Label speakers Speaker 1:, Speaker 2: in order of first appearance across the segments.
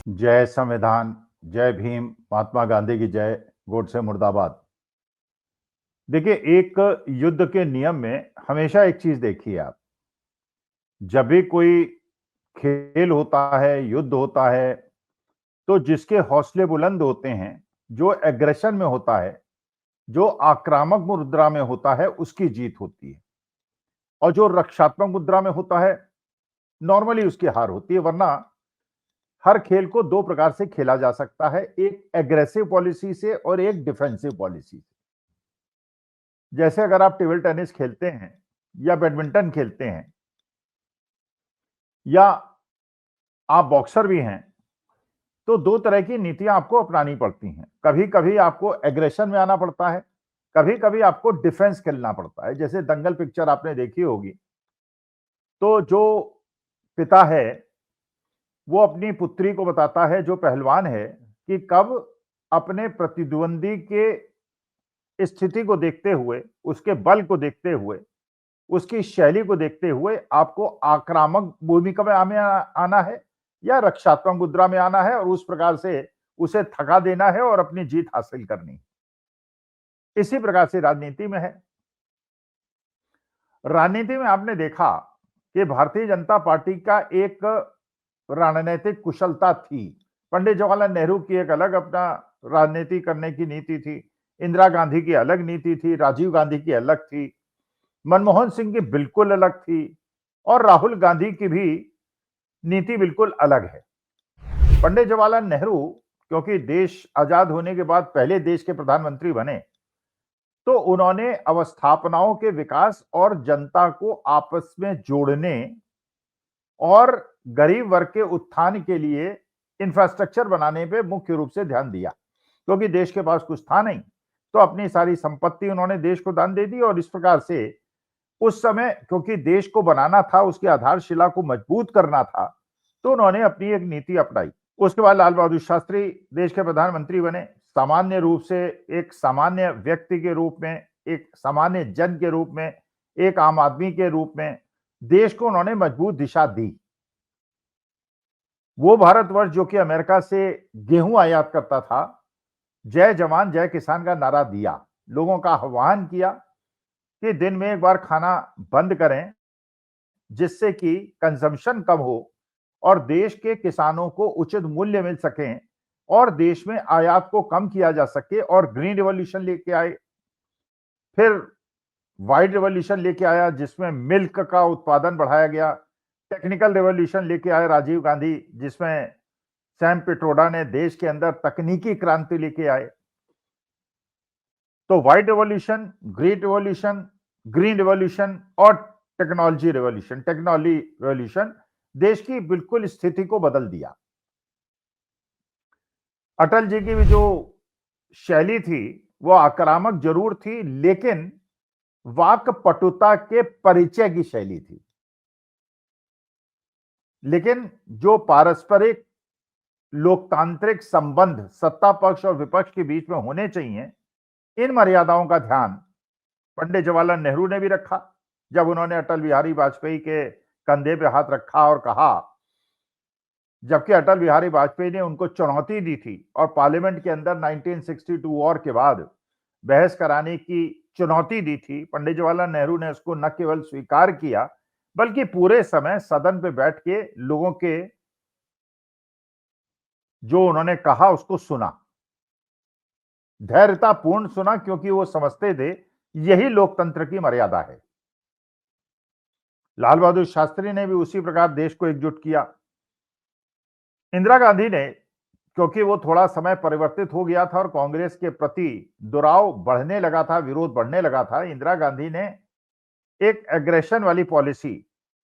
Speaker 1: जय संविधान, जय भीम, महात्मा गांधी की जय, गोडसे मुर्दाबाद। देखिए, एक युद्ध के नियम में हमेशा एक चीज देखिए आप, जब भी कोई खेल होता है, युद्ध होता है, तो जिसके हौसले बुलंद होते हैं, जो एग्रेशन में होता है, जो आक्रामक मुद्रा में होता है, उसकी जीत होती है। और जो रक्षात्मक मुद्रा में होता है, नॉर्मली उसकी हार होती है। वरना हर खेल को दो प्रकार से खेला जा सकता है, एक एग्रेसिव पॉलिसी से और एक डिफेंसिव पॉलिसी से। जैसे अगर आप टेबल टेनिस खेलते हैं या बैडमिंटन खेलते हैं या आप बॉक्सर भी हैं, तो दो तरह की नीतियां आपको अपनानी पड़ती हैं। कभी कभी आपको एग्रेशन में आना पड़ता है, कभी कभी आपको डिफेंस खेलना पड़ता है। जैसे दंगल पिक्चर आपने देखी होगी, तो जो पिता है वो अपनी पुत्री को बताता है, जो पहलवान है, कि कब अपने प्रतिद्वंदी के स्थिति को देखते हुए, उसके बल को देखते हुए, उसकी शैली को देखते हुए आपको आक्रामक भूमिका में आना है या रक्षात्मक मुद्रा में आना है और उस प्रकार से उसे थका देना है और अपनी जीत हासिल करनी। इसी प्रकार से राजनीति में है। राजनीति में आपने देखा कि भारतीय जनता पार्टी का एक रणनीतिक कुशलता थी। पंडित जवाहरलाल नेहरू की एक अलग अपना राजनीति करने की नीति थी, इंदिरा गांधी की अलग नीति थी, राजीव गांधी की अलग थी, मनमोहन सिंह की बिल्कुल अलग थी और राहुल गांधी की भी नीति बिल्कुल अलग है। पंडित जवाहरलाल नेहरू क्योंकि देश आजाद होने के बाद पहले देश के प्रधानमंत्री बने, तो उन्होंने अवस्थापनाओं के विकास और जनता को आपस में जोड़ने और गरीब वर्ग के उत्थान के लिए इंफ्रास्ट्रक्चर बनाने पे मुख्य रूप से ध्यान दिया। क्योंकि देश के पास कुछ था नहीं, तो अपनी सारी संपत्ति उन्होंने देश को दान दे दी और इस प्रकार से उस समय क्योंकि देश को बनाना था, उसकी आधारशिला को मजबूत करना था, तो उन्होंने अपनी एक नीति अपनाई। उसके बाद लाल बहादुर शास्त्री देश के प्रधानमंत्री बने। सामान्य रूप से एक सामान्य व्यक्ति के रूप में, एक सामान्य जन के रूप में, एक आम आदमी के रूप में देश को उन्होंने मजबूत दिशा दी। वो भारतवर्ष जो कि अमेरिका से गेहूं आयात करता था, जय जवान जय किसान का नारा दिया, लोगों का आह्वान किया कि दिन में एक बार खाना बंद करें, जिससे कि कंजम्पशन कम हो और देश के किसानों को उचित मूल्य मिल सके और देश में आयात को कम किया जा सके। और ग्रीन रिवॉल्यूशन लेके आए, फिर व्हाइट रिवॉल्यूशन लेके आया जिसमें मिल्क का उत्पादन बढ़ाया गया, टेक्निकल रिवॉल्यूशन लेके आए राजीव गांधी, जिसमें सैम पिट्रोडा ने देश के अंदर तकनीकी क्रांति लेके आए। तो white revolution, green revolution, green revolution और टेक्नोलॉजी रिवॉल्यूशन देश की बिल्कुल स्थिति को बदल दिया। अटल जी की भी जो शैली थी वो आक्रामक जरूर थी, लेकिन वाक पटुता के परिचय की शैली थी। लेकिन जो पारस्परिक लोकतांत्रिक संबंध सत्ता पक्ष और विपक्ष के बीच में होने चाहिए, इन मर्यादाओं का ध्यान पंडित जवाहरलाल नेहरू ने भी रखा। जब उन्होंने अटल बिहारी वाजपेयी के कंधे पे हाथ रखा और कहा, जबकि अटल बिहारी वाजपेयी ने उनको चुनौती दी थी और पार्लियामेंट के अंदर 1962 वॉर के बाद बहस कराने की चुनौती दी थी, पंडित जवाहरलाल नेहरू ने उसको न केवल स्वीकार किया बल्कि पूरे समय सदन पे बैठ के लोगों के जो उन्होंने कहा उसको सुना, धैर्यतापूर्ण सुना, क्योंकि वो समझते थे यही लोकतंत्र की मर्यादा है। लाल बहादुर शास्त्री ने भी उसी प्रकार देश को एकजुट किया। इंदिरा गांधी ने, क्योंकि वो थोड़ा समय परिवर्तित हो गया था और कांग्रेस के प्रति दुराव बढ़ने लगा था, विरोध बढ़ने लगा था, इंदिरा गांधी ने एक एग्रेशन वाली पॉलिसी,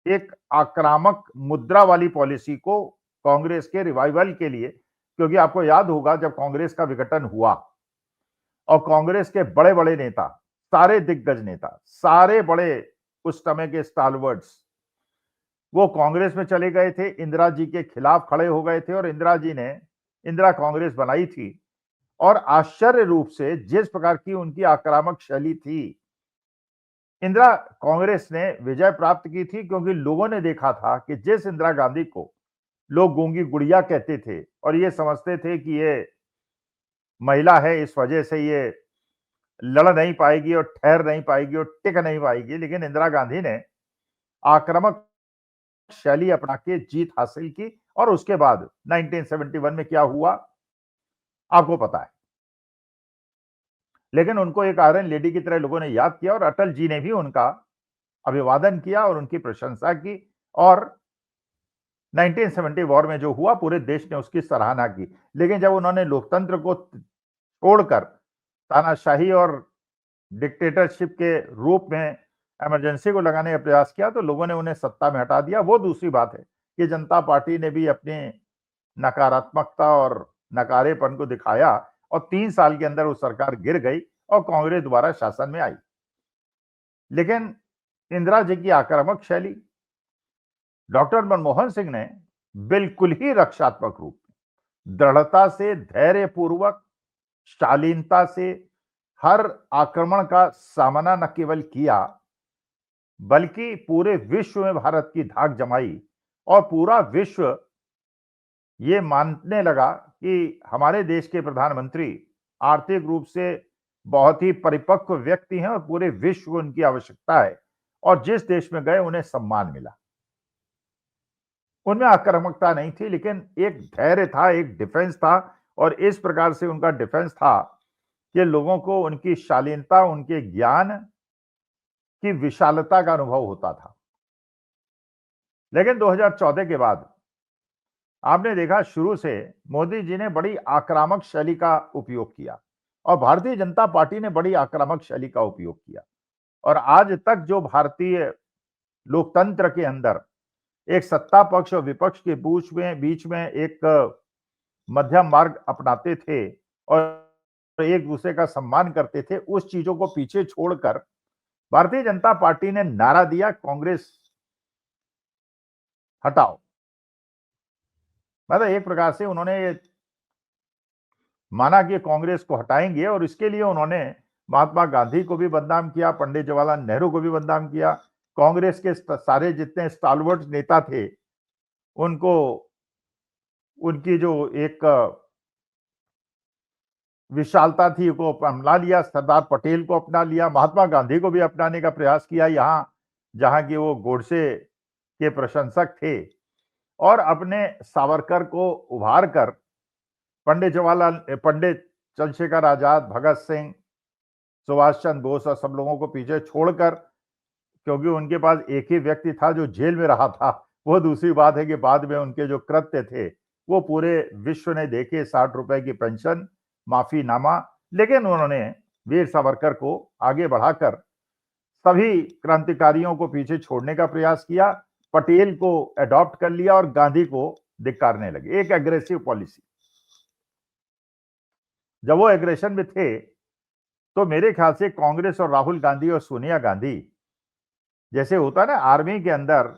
Speaker 1: एक आक्रामक मुद्रा वाली पॉलिसी को कांग्रेस के रिवाइवल के लिए, क्योंकि आपको याद होगा जब कांग्रेस का विघटन हुआ और कांग्रेस के बड़े बड़े नेता, सारे दिग्गज नेता, सारे बड़े उस समय के स्टालवर्ड्स, वो कांग्रेस में चले गए थे, इंदिरा जी के खिलाफ खड़े हो गए थे और इंदिरा जी ने इंदिरा कांग्रेस बनाई थी। और आश्चर्य रूप से जिस प्रकार की उनकी आक्रामक शैली थी, इंदिरा कांग्रेस ने विजय प्राप्त की थी, क्योंकि लोगों ने देखा था कि जिस इंदिरा गांधी को लोग गूंगी गुड़िया कहते थे और ये समझते थे कि ये महिला है, इस वजह से ये लड़ नहीं पाएगी और ठहर नहीं पाएगी और टिक नहीं पाएगी। लेकिन इंदिरा गांधी ने आक्रामक शैली अपना के जीत हासिल की और उसके बाद 1971 में क्या हुआ आपको पता है। लेकिन उनको एक आयरन लेडी की तरह लोगों ने याद किया और अटल जी ने भी उनका अभिवादन किया और उनकी प्रशंसा की और 1970 वॉर में जो हुआ पूरे देश ने उसकी सराहना की। लेकिन जब उन्होंने लोकतंत्र को छोड़कर तानाशाही और डिक्टेटरशिप के रूप में इमरजेंसी को लगाने का प्रयास किया तो लोगों ने उन्हें सत्ता में हटा दिया। वो दूसरी बात है कि जनता पार्टी ने भी अपनी नकारात्मकता और नकारेपन को दिखाया और 3 साल के अंदर वो सरकार गिर गई और कांग्रेस दोबारा शासन में आई। लेकिन इंदिरा जी की आक्रामक शैली डॉक्टर मनमोहन सिंह ने बिल्कुल ही रक्षात्मक रूप दृढ़ता से, धैर्यपूर्वक, शालीनता से हर आक्रमण का सामना न केवल किया बल्कि पूरे विश्व में भारत की धाक जमाई और पूरा विश्व ये मानने लगा कि हमारे देश के प्रधानमंत्री आर्थिक रूप से बहुत ही परिपक्व व्यक्ति हैं और पूरे विश्व को उनकी आवश्यकता है और जिस देश में गए उन्हें सम्मान मिला। उनमें आक्रामकता नहीं थी लेकिन एक धैर्य था, एक डिफेंस था और इस प्रकार से उनका डिफेंस था कि लोगों को उनकी शालीनता, उनके ज्ञान की विशालता का अनुभव होता था। लेकिन 2014 के बाद आपने देखा शुरू से मोदी जी ने बड़ी आक्रामक शैली का उपयोग किया और भारतीय जनता पार्टी ने बड़ी आक्रामक शैली का उपयोग किया और आज तक जो भारतीय लोकतंत्र के अंदर एक सत्ता पक्ष और विपक्ष के बीच में एक मध्यम मार्ग अपनाते थे और एक दूसरे का सम्मान करते थे, उस चीजों को पीछे छोड़कर भारतीय जनता पार्टी ने नारा दिया कांग्रेस हटाओ। मतलब एक प्रकार से उन्होंने माना कि कांग्रेस को हटाएंगे और इसके लिए उन्होंने महात्मा गांधी को भी बदनाम किया, पंडित जवाहरलाल नेहरू को भी बदनाम किया, कांग्रेस के सारे जितने स्टालवर्ट नेता थे उनको उनकी जो एक विशालता थी को अपना लिया, सरदार पटेल को अपना लिया, महात्मा गांधी को भी अपनाने का प्रयास किया यहां जहां की वो गोडसे के प्रशंसक थे और अपने सावरकर को उभार कर पंडित चंद्रशेखर आजाद, भगत सिंह, सुभाष चंद्र बोस और सब लोगों को पीछे छोड़कर, क्योंकि उनके पास एक ही व्यक्ति था जो जेल में रहा था। वो दूसरी बात है कि बाद में उनके जो कृत्य थे वो पूरे विश्व ने देखे, 60 रुपए की पेंशन, माफीनामा। लेकिन उन्होंने वीर सावरकर को आगे बढ़ाकर सभी क्रांतिकारियों को पीछे छोड़ने का प्रयास किया, पटेल को अडॉप्ट कर लिया और गांधी को धिक्कारने लगे। एक एग्रेसिव पॉलिसी। जब वो एग्रेशन में थे तो मेरे ख्याल से कांग्रेस और राहुल गांधी और सोनिया गांधी जैसे होता है ना आर्मी के अंदर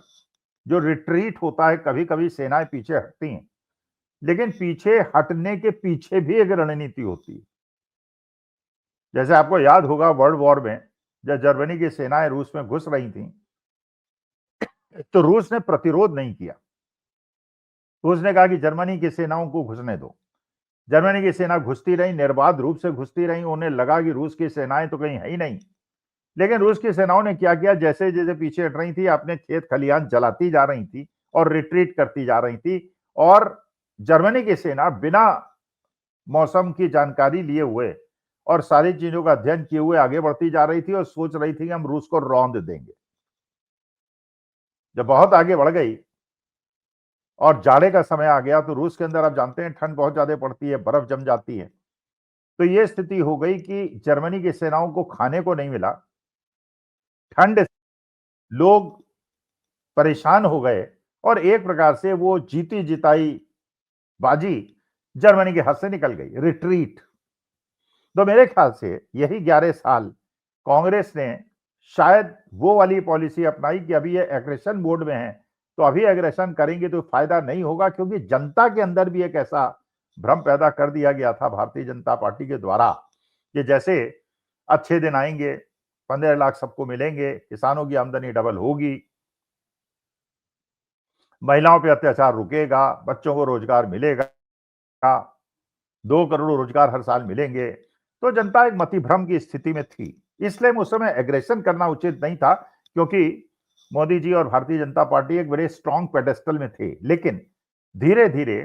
Speaker 1: जो रिट्रीट होता है, कभी कभी सेनाएं पीछे हटती हैं लेकिन पीछे हटने के पीछे भी एक रणनीति होती है। जैसे आपको याद होगा वर्ल्ड वॉर में जब जर्मनी की सेनाएं रूस में घुस रही थी तो रूस ने प्रतिरोध नहीं किया। उसने कहा कि जर्मनी की सेनाओं को घुसने दो। जर्मनी की सेना घुसती रही, निर्बाध रूप से घुसती रही। उन्हें लगा कि रूस की सेनाएं तो कहीं है ही नहीं, लेकिन रूस की सेनाओं ने क्या किया, जैसे जैसे पीछे हट रही थी अपने खेत खलिहान जलाती जा रही थी और रिट्रीट करती जा रही थी और जर्मनी की सेना बिना मौसम की जानकारी लिए हुए और सारी चीजों का अध्ययन किए हुए आगे बढ़ती जा रही थी और सोच रही थी कि हम रूस को रौंद देंगे। जब बहुत आगे बढ़ गई और जाड़े का समय आ गया तो रूस के अंदर आप जानते हैं ठंड बहुत ज्यादा पड़ती है, बर्फ जम जाती है। तो यह स्थिति हो गई कि जर्मनी की सेनाओं को खाने को नहीं मिला, ठंड से लोग परेशान हो गए और एक प्रकार से वो जीती जिताई बाजी जर्मनी के हाथ से निकल गई, रिट्रीट। तो मेरे ख्याल से यही 11 साल कांग्रेस ने शायद वो वाली पॉलिसी अपनाई कि अभी ये एग्रेशन मोड में है तो अभी एग्रेशन करेंगे तो फायदा नहीं होगा, क्योंकि जनता के अंदर भी एक ऐसा भ्रम पैदा कर दिया गया था भारतीय जनता पार्टी के द्वारा कि जैसे अच्छे दिन आएंगे, 15 लाख सबको मिलेंगे, किसानों की आमदनी डबल होगी। महिलाओं पे अत्याचार रुकेगा, बच्चों को रोजगार मिलेगा, 2 करोड़ रोजगार हर साल मिलेंगे। तो जनता एक मतिभ्रम की स्थिति में थी। इसलिए उस समय एग्रेशन करना उचित नहीं था, क्योंकि मोदी जी और भारतीय जनता पार्टी एक बड़े स्ट्रांग पेडेस्टल में थे। लेकिन धीरे-धीरे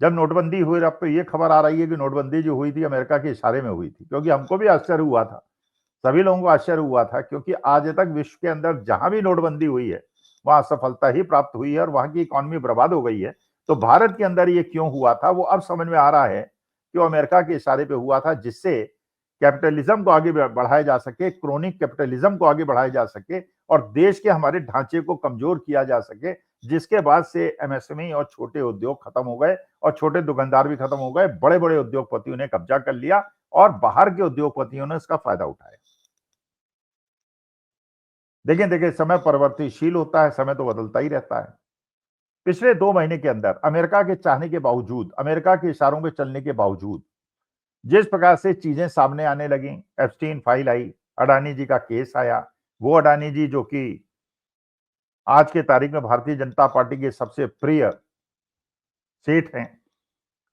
Speaker 1: जब नोटबंदी हुई, अब तो ये खबर आ रही है कि नोटबंदी जो हुई थी अमेरिका के इशारे में हुई थी, क्योंकि हमको भी आश्चर्य हुआ था, सभी लोगों को आश्चर्य हुआ था, क्योंकि आज तक विश्व के अंदर जहां भी नोटबंदी हुई है वहां सफलता ही प्राप्त हुई है और वहां की इकोनॉमी बर्बाद हो गई है। तो भारत के अंदर ये क्यों हुआ था, वो अब समझ में आ रहा है कि वो अमेरिका के इशारे पे हुआ था, जिससे कैपिटलिज्म को आगे बढ़ाया जा सके, क्रोनिक कैपिटलिज्म को आगे बढ़ाया जा सके और देश के हमारे ढांचे को कमजोर किया जा सके, जिसके बाद से एमएसएमई और छोटे उद्योग खत्म हो गए और छोटे दुकानदार भी खत्म हो गए। बड़े बड़े उद्योगपतियों ने कब्जा कर लिया और बाहर के उद्योगपतियों ने इसका फायदा उठाया। देखें देखें, समय परिवर्तनशील होता है, समय तो बदलता ही रहता है। पिछले 2 महीने के अंदर अमेरिका के चाहने के बावजूद, अमेरिका के इशारों पे चलने के बावजूद जिस प्रकार से चीजें सामने आने लगी, एप्स्टीन फाइल आई, अडानी जी का केस आया, वो अडानी जी जो कि आज के तारीख में भारतीय जनता पार्टी के सबसे प्रिय सेठ हैं,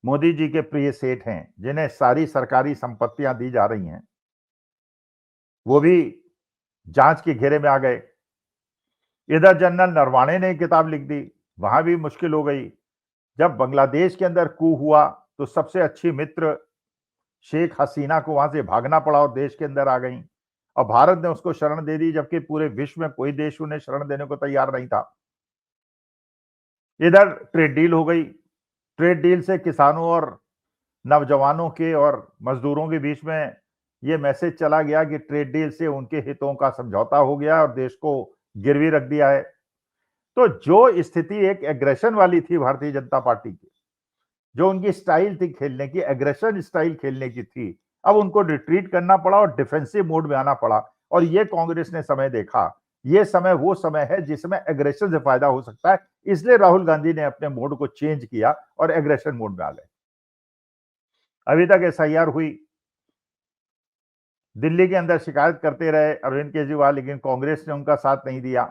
Speaker 1: मोदी जी के प्रिय सेठ हैं, जिन्हें सारी सरकारी संपत्तियां दी जा रही हैं, वो भी जांच के घेरे में आ गए। इधर जनरल नरवाणे ने किताब लिख दी, वहां भी मुश्किल हो गई। जब बांग्लादेश के अंदर कू हुआ तो सबसे अच्छी मित्र शेख हसीना को वहां से भागना पड़ा और देश के अंदर आ गई और भारत ने उसको शरण दे दी, जबकि पूरे विश्व में कोई देश उन्हें शरण देने को तैयार नहीं था। इधर ट्रेड डील हो गई। ट्रेड डील से किसानों और नौजवानों के और मजदूरों के बीच में यह मैसेज चला गया कि ट्रेड डील से उनके हितों का समझौता हो गया और देश को गिरवी रख दिया है। तो जो स्थिति एक एग्रेशन वाली थी भारतीय जनता पार्टी की, जो उनकी स्टाइल थी खेलने की, एग्रेशन स्टाइल खेलने की थी, अब उनको रिट्रीट करना पड़ा और डिफेंसिव मोड में आना पड़ा। और ये कांग्रेस ने समय देखा, ये समय वो समय है जिसमें एग्रेशन से फायदा हो सकता है, इसलिए राहुल गांधी ने अपने मोड को चेंज किया और एग्रेशन मोड में आ गए। अभी तक एसआईआर हुई, दिल्ली के अंदर शिकायत करते रहे अरविंद केजरीवाल, लेकिन कांग्रेस ने उनका साथ नहीं दिया।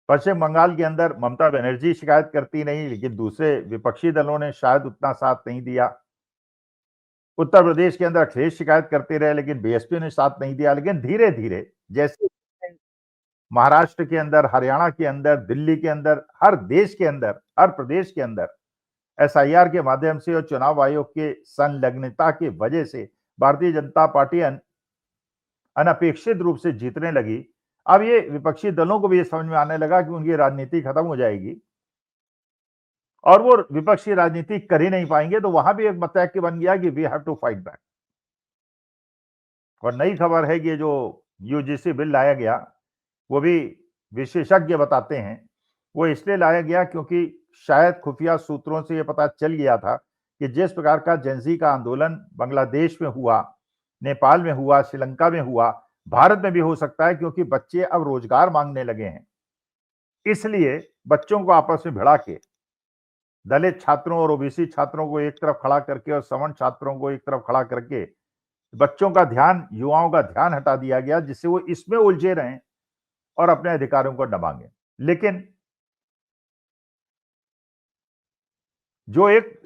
Speaker 1: पश्चिम बंगाल के अंदर ममता बनर्जी शिकायत करती नहीं, लेकिन दूसरे विपक्षी दलों ने शायद उतना साथ नहीं दिया। उत्तर प्रदेश के अंदर अखिलेश शिकायत करते रहे, लेकिन बीएसपी ने साथ नहीं दिया। लेकिन धीरे धीरे जैसे महाराष्ट्र के अंदर, हरियाणा के अंदर, दिल्ली के अंदर, हर देश के अंदर, हर प्रदेश के अंदर एसआईआर के माध्यम से और चुनाव आयोग के संलग्नता की वजह से भारतीय जनता पार्टी अनपेक्षित रूप से जीतने लगी। अब ये विपक्षी दलों को भी ये समझ में आने लगा कि उनकी राजनीति खत्म हो जाएगी और वो विपक्षी राजनीति कर ही नहीं पाएंगे, तो वहां भी एक मतैक्य बन गया कि we have to fight back. और नई खबर है कि जो यूजीसी बिल लाया गया, वो भी विशेषज्ञ बताते हैं वो इसलिए लाया गया क्योंकि शायद खुफिया सूत्रों से ये पता चल गया था कि जिस प्रकार का जेंजी का आंदोलन बांग्लादेश में हुआ, नेपाल में हुआ, श्रीलंका में हुआ, भारत में भी हो सकता है, क्योंकि बच्चे अब रोजगार मांगने लगे हैं। इसलिए बच्चों को आपस में भिड़ा के, दलित छात्रों और ओबीसी छात्रों को एक तरफ खड़ा करके और सवर्ण छात्रों को एक तरफ खड़ा करके बच्चों का ध्यान, युवाओं का ध्यान हटा दिया गया, जिससे वो इसमें उलझे रहें और अपने अधिकारों को न मांगे। लेकिन जो एक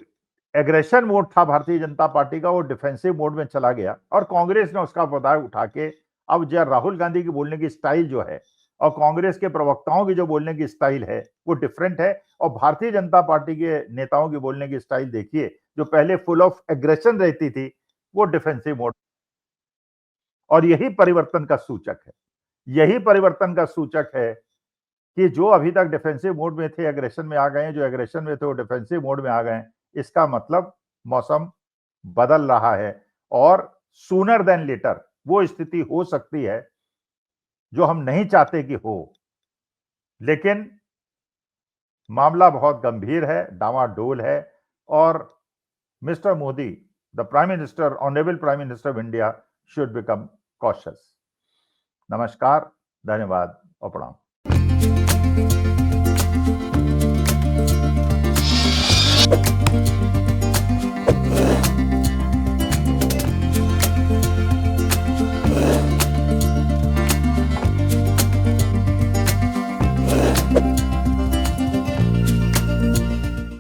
Speaker 1: एग्रेशन मोड था भारतीय जनता पार्टी का, वो डिफेंसिव मोड में चला गया और कांग्रेस ने उसका फायदा उठा के अब जो राहुल गांधी की बोलने की स्टाइल जो है और कांग्रेस के प्रवक्ताओं की जो बोलने की स्टाइल है वो डिफरेंट है। और भारतीय जनता पार्टी के नेताओं की बोलने की स्टाइल देखिए, जो पहले फुल ऑफ एग्रेशन रहती थी, वो डिफेंसिव मोड। और यही परिवर्तन का सूचक है, यही परिवर्तन का सूचक है कि जो अभी तक डिफेंसिव मोड में थे एग्रेशन में आ गए, जो एग्रेशन में थे वो डिफेंसिव मोड में आ गए। इसका मतलब मौसम बदल रहा है और सूनर देन लेटर वो स्थिति हो सकती है जो हम नहीं चाहते कि हो। लेकिन मामला बहुत गंभीर है, डामाडोल है और mister Modi, the prime minister, honourable prime minister of India, should become cautious. नमस्कार, धन्यवाद और प्रणाम।